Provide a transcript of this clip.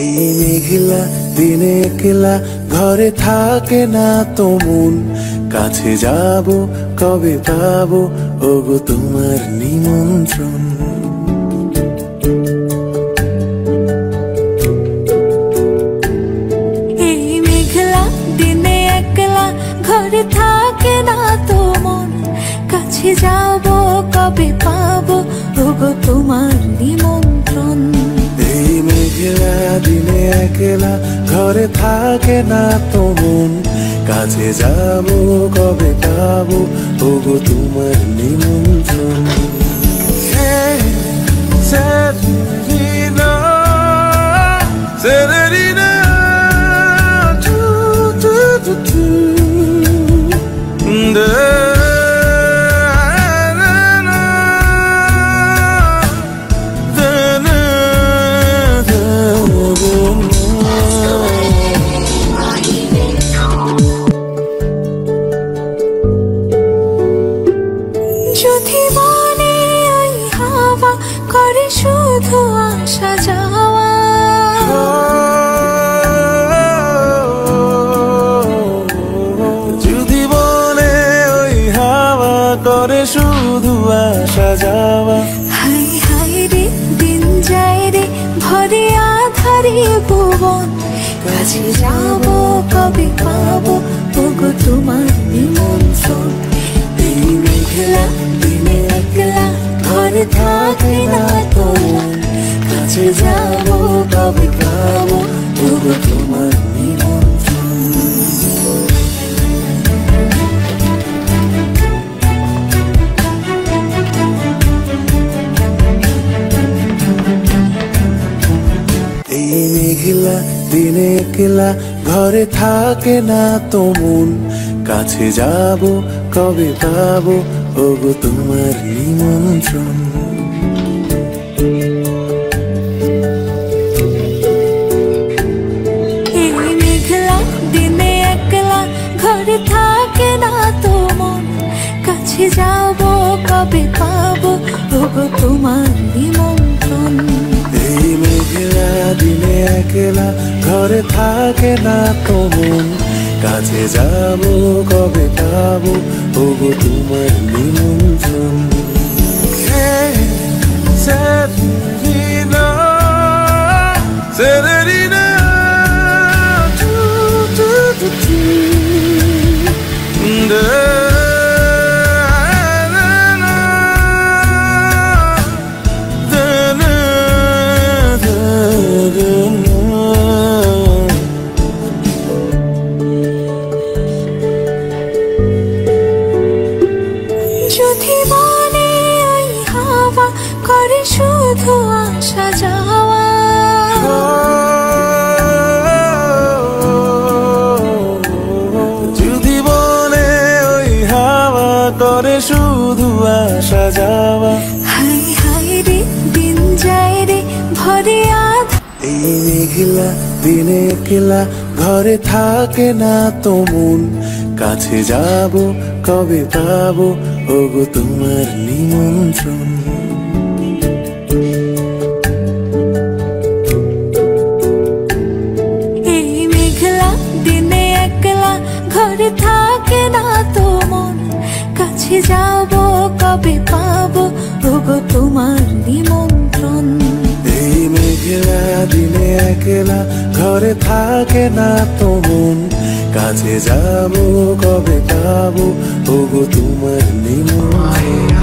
এই মেঘলা দিনে একলা ঘরে থাকে না তো মন, কাছে যাব কবে পাবো ওগো তোমার নিমন্ত্রণ। এই মেঘলা দিনে একলা ঘরে থাকে না তো মন, কাছে যাব কবে পাবো ওগো তোমার নিমন্ত্রণ। এই মেঘলা দিনে একলা ঘরে থাকে না তো মন, কাছে যাব কবে পাবো ওগো তোমার নিমন্ত্রণ। Severina, Severina, যদি মনে ওই হাওয়া করে শুধু আসা যাওয়া, যদি বলে ওই হাওয়া করে শুধু আসা যাওয়া, হাই হাই রে দিন যায় রে ভরে আধারে ভুবন, কাছে যাব কবে পাবো ওগো তোমার নিমন্ত্রণ। এই মেঘলা দিনে একলা ঘরে থাকে না তো মন, কাছে যাব কবে পাবো ওগো তোমার নিমন্ত্রণ। এই মেঘলা দিনে একলা ঘরে থাকে না তো মন, কাছে যাব কবে পাবো ওগো তোমার নিমন্ত্রণ। এই মেঘলা দিনে একলা ঘরে থাকে না তো মন, কাছে যাব কবে পাবো ওগো তোমার নিমন্ত্রণ। এই মেঘলা দিনে একলা ঘরে থাকে না তো মন, কাছে যাব কবে পাবো ওগো তোমার নিমন্ত্রণ। Severina, Severina, যদি মনে ওই হাওয়া করে শুধু আসা যাওয়া, যদি বলে ওই হাওয়া করে শুধু আসা যাওয়া, হাই হাই রে দিন যায় রে ভরে আধারে। এই মেঘলা দিনে একলা ঘরে থাকে না তো মন, কাছে যাব কবে পাবো ওগো তোমার নিমন্ত্রণ। এই মেঘলা দিনে একলা ঘরে থাকে না তো মন, কাছে যাব কবে পাবো ওগো তোমার নিমন্ত্রণ। এই মেঘলা দিনে একলা ঘরে থাকে না তো মন, কাছে যাব কবে পাবো ওগো তোমার নিমন্ত্রণ।